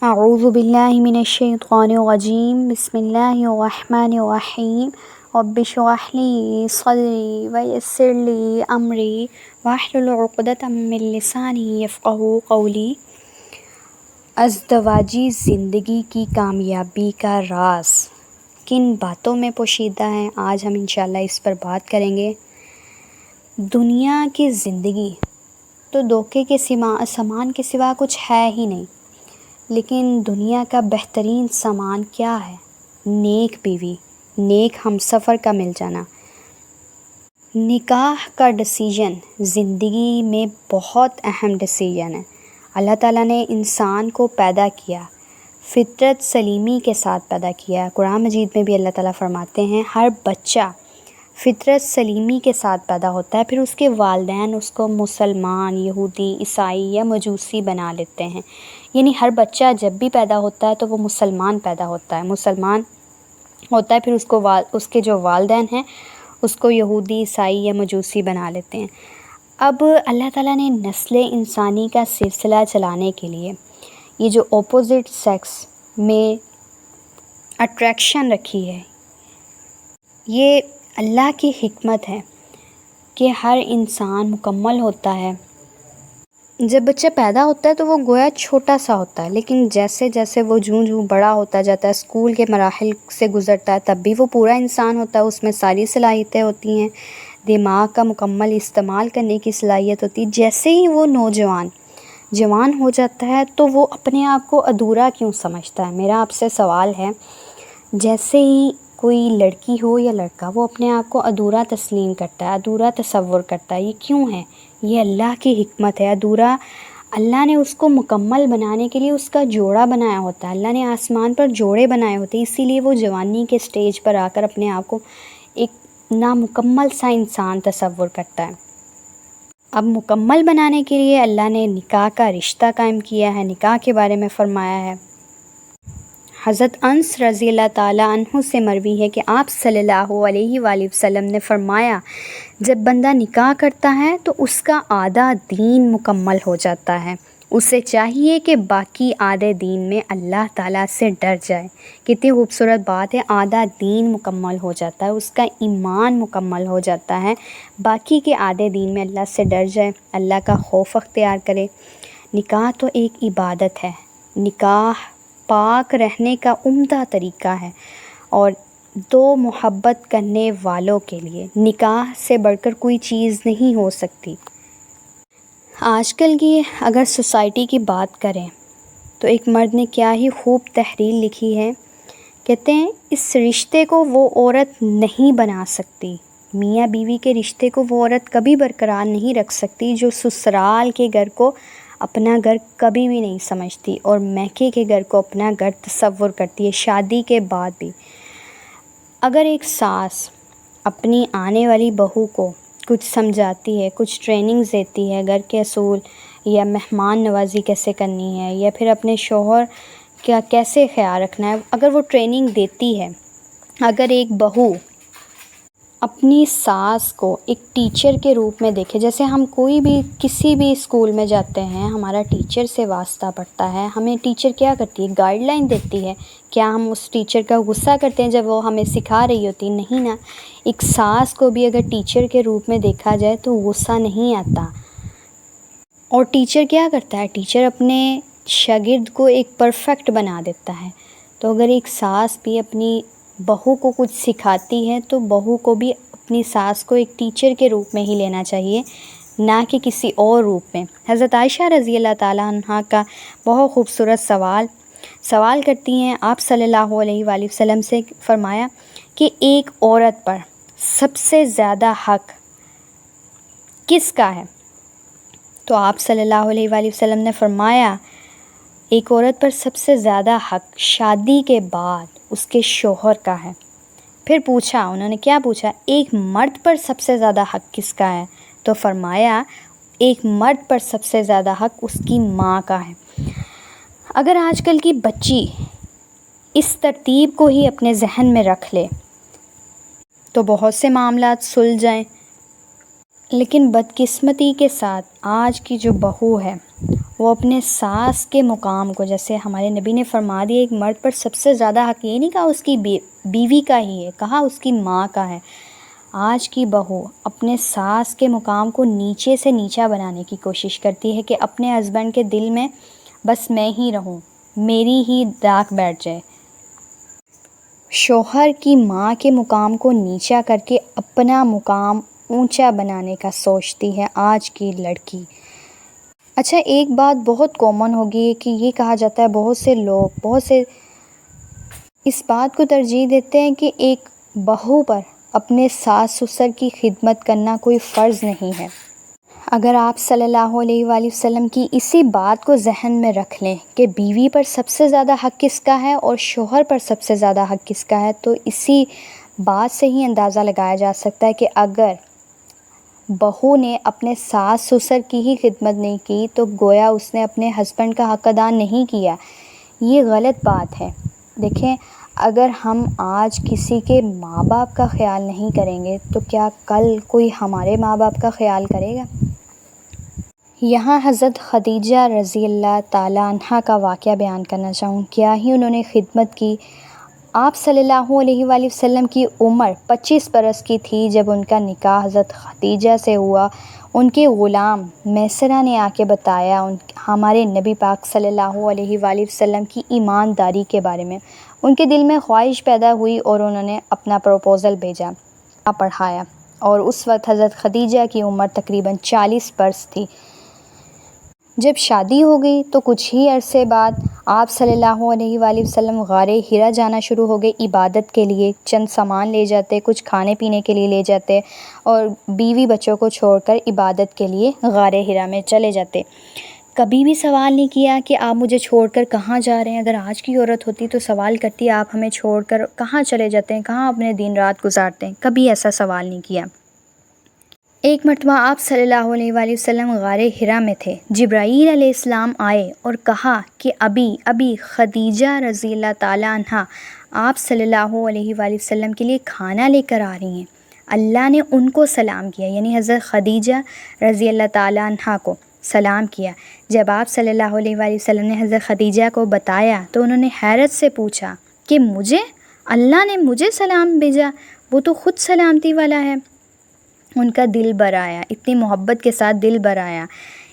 اعوذ باللہ من الشیطان الرجیم بسم اللہ الرحمن الرحیم رب اشرح لی صدری ویسر لی امری واحلل عقدۃ من لسانی یفقہوا قولی۔ ازدواجی زندگی کی کامیابی کا راز کن باتوں میں پوشیدہ ہے؟ آج ہم انشاءاللہ اس پر بات کریں گے۔ دنیا کی زندگی تو دھوکے کے سامان کے سوا کچھ ہے ہی نہیں، لیکن دنیا کا بہترین سامان کیا ہے؟ نیک بیوی، نیک ہمسفر کا مل جانا۔ نکاح کا ڈیسیژن زندگی میں بہت اہم ڈیسیژن ہے۔ اللہ تعالیٰ نے انسان کو پیدا کیا، فطرت سلیمی کے ساتھ پیدا کیا۔ قرآن مجید میں بھی اللہ تعالیٰ فرماتے ہیں ہر بچہ فطرت سلیمی کے ساتھ پیدا ہوتا ہے، پھر اس کے والدین اس کو مسلمان، یہودی، عیسائی یا مجوسی بنا لیتے ہیں۔ یعنی ہر بچہ جب بھی پیدا ہوتا ہے تو وہ مسلمان پیدا ہوتا ہے، پھر اس کے جو والدین ہیں اس کو یہودی، عیسائی یا مجوسی بنا لیتے ہیں۔ اب اللہ تعالیٰ نے نسل انسانی کا سلسلہ چلانے کے لیے یہ جو اپوزٹ سیکس میں اٹریکشن رکھی ہے، یہ اللہ کی حکمت ہے کہ ہر انسان مکمل ہوتا ہے۔ جب بچہ پیدا ہوتا ہے تو وہ گویا چھوٹا سا ہوتا ہے، لیکن جیسے جیسے وہ جوں بڑا ہوتا جاتا ہے، اسکول کے مراحل سے گزرتا ہے، تب بھی وہ پورا انسان ہوتا ہے۔ اس میں ساری صلاحیتیں ہوتی ہیں، دماغ کا مکمل استعمال کرنے کی صلاحیت ہوتی ہے۔ جیسے ہی وہ جوان ہو جاتا ہے تو وہ اپنے آپ کو ادھورا کیوں سمجھتا ہے؟ میرا آپ سے سوال ہے، جیسے ہی کوئی لڑکی ہو یا لڑکا، وہ اپنے آپ کو ادھورا تسلیم کرتا ہے، ادھورا تصور کرتا ہے۔ یہ کیوں ہے؟ یہ اللہ کی حکمت ہے۔ ادھورا اللہ نے اس کو مکمل بنانے کے لیے اس کا جوڑا بنایا ہوتا ہے۔ اللہ نے آسمان پر جوڑے بنائے ہوتے ہیں، اسی لیے وہ جوانی کے سٹیج پر آ کر اپنے آپ کو ایک نامکمل سا انسان تصور کرتا ہے۔ اب مکمل بنانے کے لیے اللہ نے نکاح کا رشتہ قائم کیا ہے، نکاح کے بارے میں فرمایا ہے۔ حضرت انس رضی اللہ تعالیٰ عنہ سے مروی ہے کہ آپ صلی اللہ علیہ وآلہ وسلم نے فرمایا، جب بندہ نکاح کرتا ہے تو اس کا آدھا دین مکمل ہو جاتا ہے۔ اسے چاہیے کہ باقی آدھے دین میں اللہ تعالیٰ سے ڈر جائے۔ کتنی خوبصورت بات ہے، آدھا دین مکمل ہو جاتا ہے، اس کا ایمان مکمل ہو جاتا ہے، باقی کے آدھے دین میں اللہ سے ڈر جائے، اللہ کا خوف اختیار کرے۔ نکاح تو ایک عبادت ہے، نکاح پاک رہنے کا عمدہ طریقہ ہے، اور دو محبت کرنے والوں کے لیے نکاح سے بڑھ کر کوئی چیز نہیں ہو سکتی۔ آج کل کی اگر سوسائٹی کی بات کریں تو ایک مرد نے کیا ہی خوب تحریر لکھی ہے، کہتے ہیں اس رشتے کو وہ عورت نہیں بنا سکتی، میاں بیوی کے رشتے کو وہ عورت کبھی برقرار نہیں رکھ سکتی جو سسرال کے گھر کو اپنا گھر کبھی بھی نہیں سمجھتی اور میکے کے گھر کو اپنا گھر تصور کرتی ہے، شادی کے بعد بھی۔ اگر ایک ساس اپنی آنے والی بہو کو کچھ سمجھاتی ہے، کچھ ٹریننگز دیتی ہے، گھر کے اصول یا مہمان نوازی کیسے کرنی ہے، یا پھر اپنے شوہر کا کیسے خیال رکھنا ہے، اگر وہ ٹریننگ دیتی ہے، اگر ایک بہو اپنی ساس کو ایک ٹیچر کے روپ میں دیکھے، جیسے ہم کوئی بھی کسی بھی اسکول میں جاتے ہیں، ہمارا ٹیچر سے واسطہ پڑتا ہے، ہمیں ٹیچر کیا کرتی ہے؟ گائیڈ لائن دیتی ہے۔ کیا ہم اس ٹیچر کا غصہ کرتے ہیں جب وہ ہمیں سکھا رہی ہوتی؟ نہیں نا۔ ایک ساس کو بھی اگر ٹیچر کے روپ میں دیکھا جائے تو غصہ نہیں آتا۔ اور ٹیچر کیا کرتا ہے؟ ٹیچر اپنے شاگرد کو ایک پرفیکٹ بنا دیتا ہے۔ تو اگر ایک ساس بھی اپنی بہو کو کچھ سکھاتی ہے تو بہو کو بھی اپنی ساس کو ایک ٹیچر کے روپ میں ہی لینا چاہیے، نہ کہ کسی اور روپ میں۔ حضرت عائشہ رضی اللہ تعالیٰ عنہ کا بہت خوبصورت سوال کرتی ہیں آپ صلی اللہ علیہ وآلہ وسلم سے، فرمایا کہ ایک عورت پر سب سے زیادہ حق کس کا ہے؟ تو آپ صلی اللہ علیہ وآلہ وسلم نے فرمایا ایک عورت پر سب سے زیادہ حق شادی کے بعد اس کے شوہر کا ہے۔ پھر پوچھا، انہوں نے کیا پوچھا؟ ایک مرد پر سب سے زیادہ حق کس کا ہے؟ تو فرمایا ایک مرد پر سب سے زیادہ حق اس کی ماں کا ہے۔ اگر آج کل کی بچی اس ترتیب کو ہی اپنے ذہن میں رکھ لے تو بہت سے معاملات سلجھ جائیں، لیکن بدقسمتی کے ساتھ آج کی جو بہو ہے وہ اپنے ساس کے مقام کو، جیسے ہمارے نبی نے فرما دیا ایک مرد پر سب سے زیادہ حق یہ نہیں کہا اس کی بیوی کا ہی ہے، کہا اس کی ماں کا ہے۔ آج کی بہو اپنے ساس کے مقام کو نیچے سے نیچا بنانے کی کوشش کرتی ہے کہ اپنے ہسبینڈ کے دل میں بس میں ہی رہوں، میری ہی داغ بیٹھ جائے۔ شوہر کی ماں کے مقام کو نیچا کر کے اپنا مقام اونچا بنانے کا سوچتی ہے آج کی لڑکی۔ اچھا، ایک بات بہت کامن ہوگی کہ یہ کہا جاتا ہے بہت سے اس بات کو ترجیح دیتے ہیں کہ ایک بہو پر اپنے ساس سسر کی خدمت کرنا کوئی فرض نہیں ہے۔ اگر آپ صلی اللہ علیہ وآلہ وسلم کی اسی بات کو ذہن میں رکھ لیں کہ بیوی پر سب سے زیادہ حق کس کا ہے اور شوہر پر سب سے زیادہ حق کس کا ہے، تو اسی بات سے ہی اندازہ لگایا جا سکتا ہے کہ اگر بہو نے اپنے ساس سسر کی ہی خدمت نہیں کی تو گویا اس نے اپنے ہسبینڈ کا حق ادا نہیں کیا۔ یہ غلط بات ہے۔ دیکھیں، اگر ہم آج کسی کے ماں باپ کا خیال نہیں کریں گے تو کیا کل کوئی ہمارے ماں باپ کا خیال کرے گا؟ یہاں حضرت خدیجہ رضی اللہ تعالیٰ عنہ کا واقعہ بیان کرنا چاہوں۔ کیا ہی انہوں نے خدمت کی۔ آپ صلی اللہ علیہ وآلہ وسلم کی عمر 25 برس کی تھی جب ان کا نکاح حضرت خدیجہ سے ہوا۔ ان کے غلام میسرہ نے آ کے بتایا ہمارے نبی پاک صلی اللہ علیہ وآلہ وسلم کی ایمانداری کے بارے میں۔ ان کے دل میں خواہش پیدا ہوئی اور انہوں نے اپنا پروپوزل بھیجا، پڑھایا، اور اس وقت حضرت خدیجہ کی عمر تقریباً 40 برس تھی۔ جب شادی ہو گئی تو کچھ ہی عرصے بعد آپ صلی اللہ علیہ وآلہ وسلم غار حرا جانا شروع ہو گئے عبادت کے لیے۔ چند سامان لے جاتے، کچھ کھانے پینے کے لیے لے جاتے اور بیوی بچوں کو چھوڑ کر عبادت کے لیے غار حرا میں چلے جاتے۔ کبھی بھی سوال نہیں کیا کہ آپ مجھے چھوڑ کر کہاں جا رہے ہیں۔ اگر آج کی عورت ہوتی تو سوال کرتی آپ ہمیں چھوڑ کر کہاں چلے جاتے ہیں، کہاں اپنے دن رات گزارتے ہیں۔ کبھی ایسا سوال نہیں کیا۔ ایک مرتبہ آپ صلی اللہ علیہ وآلہ وسلم غار حرا میں تھے۔ جبرائیل علیہ السلام آئے اور کہا کہ ابھی خدیجہ رضی اللہ تعالیٰ عنہ آپ صلی اللہ علیہ وآلہ وسلم کے لیے کھانا لے کر آ رہی ہیں۔ اللہ نے ان کو سلام کیا، یعنی حضرت خدیجہ رضی اللہ تعالیٰ عنہ کو سلام کیا۔ جب آپ صلی اللہ علیہ وآلہ وسلم نے حضرت خدیجہ کو بتایا تو انہوں نے حیرت سے پوچھا کہ اللہ نے مجھے سلام بھیجا، وہ تو خود سلامتی والا ہے۔ ان کا دل بھر آیا، اتنی محبت کے ساتھ دل بھر آیا۔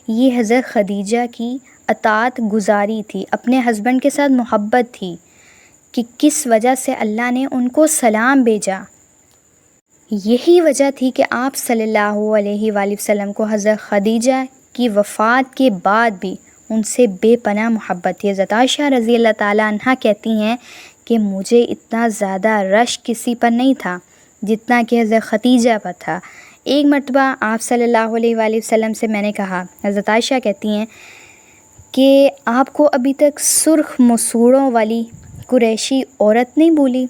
یہ حضرت خدیجہ کی اطاعت گزاری تھی، اپنے ہسبینڈ کے ساتھ محبت تھی کہ کس وجہ سے اللہ نے ان کو سلام بھیجا۔ یہی وجہ تھی کہ آپ صلی اللہ علیہ وآلہ وسلم کو حضرت خدیجہ کی وفات کے بعد بھی ان سے بے پناہ محبت تھی۔ حضرت عائشہ رضی اللہ تعالیٰ عنہ کہتی ہیں کہ مجھے اتنا زیادہ رشک کسی پر نہیں تھا جتنا کہ حضرت خدیجہ پر تھا۔ ایک مرتبہ آپ صلی اللہ علیہ وآلہ وسلم سے میں نے کہا، حضرت عائشہ کہتی ہیں کہ آپ کو ابھی تک سرخ مسوڑوں والی قریشی عورت نہیں بھولی؟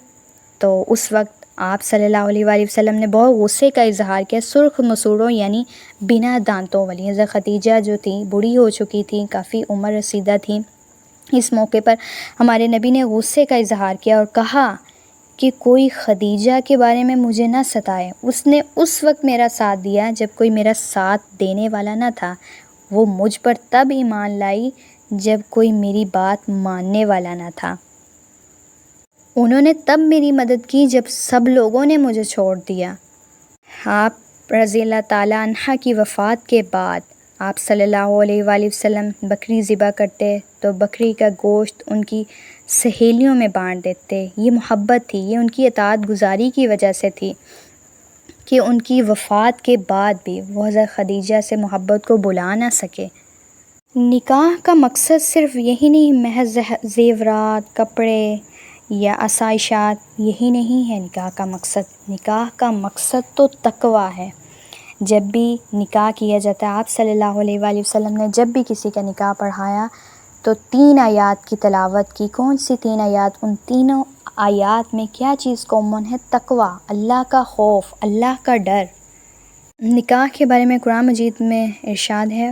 تو اس وقت آپ صلی اللہ علیہ وآلہ وسلم نے بہت غصے کا اظہار کیا۔ سرخ مسوڑوں یعنی بنا دانتوں والی۔ حضرت خدیجہ جو تھی بوڑھی ہو چکی تھیں، کافی عمر رسیدہ تھیں۔ اس موقع پر ہمارے نبی نے غصے کا اظہار کیا اور کہا کہ کوئی خدیجہ کے بارے میں مجھے نہ ستائے۔ اس نے اس وقت میرا ساتھ دیا جب کوئی میرا ساتھ دینے والا نہ تھا۔ وہ مجھ پر تب ایمان لائی جب کوئی میری بات ماننے والا نہ تھا۔ انہوں نے تب میری مدد کی جب سب لوگوں نے مجھے چھوڑ دیا۔ آپ رضی اللہ تعالیٰ عنہ کی وفات کے بعد آپ صلی اللہ علیہ وآلہ وسلم بکری ذبح کرتے تو بکری کا گوشت ان کی سہیلیوں میں بانٹ دیتے۔ یہ محبت تھی، یہ ان کی اطاعت گزاری کی وجہ سے تھی کہ ان کی وفات کے بعد بھی وہ حضرت خدیجہ سے محبت کو بھلا نہ سکے۔ نکاح کا مقصد صرف یہی نہیں محض زیورات، کپڑے یا آسائشات، یہی نہیں ہے نکاح کا مقصد۔ نکاح کا مقصد تو تقویٰ ہے۔ جب بھی نکاح کیا جاتا ہے، آپ صلی اللہ علیہ وآلہ وسلم نے جب بھی کسی کا نکاح پڑھایا تو 3 آیات کی تلاوت کی۔ کون سی 3 آیات؟ ان تینوں آیات میں کیا چیز کامن ہے؟ تقویٰ، اللہ کا خوف، اللہ کا ڈر۔ نکاح کے بارے میں قرآن مجید میں ارشاد ہے،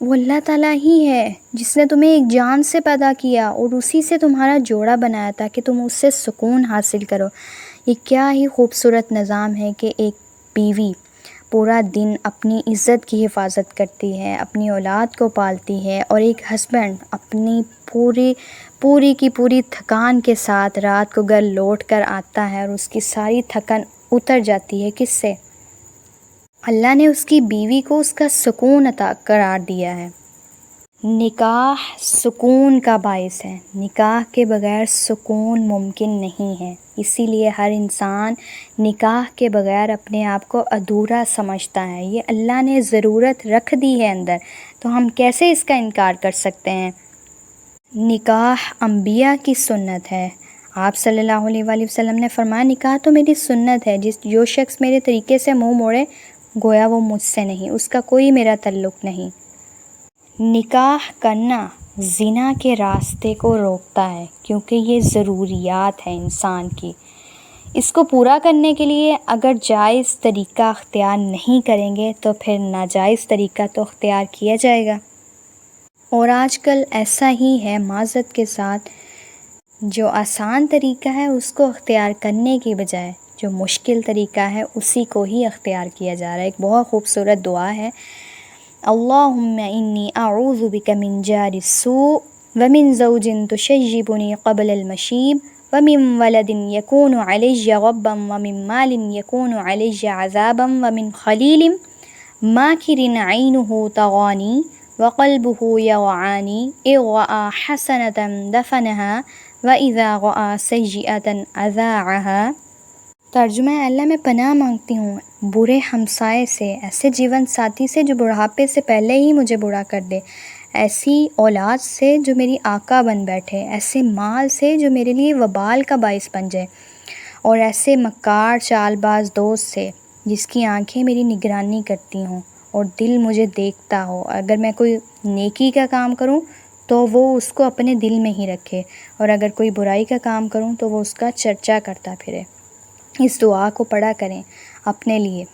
وہ اللہ تعالیٰ ہی ہے جس نے تمہیں ایک جان سے پیدا کیا اور اسی سے تمہارا جوڑا بنایا تاکہ تم اس سے سکون حاصل کرو۔ یہ کیا ہی خوبصورت نظام ہے کہ ایک بیوی پورا دن اپنی عزت کی حفاظت کرتی ہے، اپنی اولاد کو پالتی ہے، اور ایک ہسبینڈ اپنی پوری کی پوری تھکان کے ساتھ رات کو گھر لوٹ کر آتا ہے اور اس کی ساری تھکن اتر جاتی ہے، کس سے؟ اللہ نے اس کی بیوی کو اس کا سکون عطا قرار دیا ہے۔ نکاح سکون کا باعث ہے، نکاح کے بغیر سکون ممکن نہیں ہے، اسی لیے ہر انسان نکاح کے بغیر اپنے آپ کو ادھورا سمجھتا ہے۔ یہ اللہ نے ضرورت رکھ دی ہے اندر، تو ہم کیسے اس کا انکار کر سکتے ہیں؟ نکاح انبیاء کی سنت ہے۔ آپ صلی اللہ علیہ وآلہ وسلم نے فرمایا نکاح تو میری سنت ہے، جو شخص میرے طریقے سے منہ موڑے گویا وہ مجھ سے نہیں، اس کا کوئی میرا تعلق نہیں۔ نکاح کرنا زنا کے راستے کو روکتا ہے، کیونکہ یہ ضروریات ہے انسان کی۔ اس کو پورا کرنے کے لیے اگر جائز طریقہ اختیار نہیں کریں گے تو پھر ناجائز طریقہ تو اختیار کیا جائے گا، اور آج کل ایسا ہی ہے معذرت کے ساتھ، جو آسان طریقہ ہے اس کو اختیار کرنے کی بجائے جو مشکل طریقہ ہے اسی کو ہی اختیار کیا جا رہا ہے۔ ایک بہت خوبصورت دعا ہے، اللہم انی اعوذ بک من جار السوء ومن زوج تشیبنی قبل المشیب ومن ولد یکون علی غبا ومن مال یکون علی عذابا ومن خلیل ماکر عینہ تغانی وقلبہ یوعانی اذ رأى حسنة دفنها وإذا رأى سیئة اذاعها۔ ترجمہ ہے، اللہ میں پناہ مانگتی ہوں برے ہمسائے سے، ایسے جیون ساتھی سے جو بڑھاپے سے پہلے ہی مجھے برا کر دے، ایسی اولاد سے جو میری آقا بن بیٹھے، ایسے مال سے جو میرے لیے وبال کا باعث بن جائے، اور ایسے مکار چال باز دوست سے جس کی آنکھیں میری نگرانی کرتی ہوں اور دل مجھے دیکھتا ہو۔ اگر میں کوئی نیکی کا کام کروں تو وہ اس کو اپنے دل میں ہی رکھے، اور اگر کوئی برائی کا کام کروں تو وہ اس کا چرچا کرتا پھرے۔ اس دعا کو پڑھا کریں اپنے لیے۔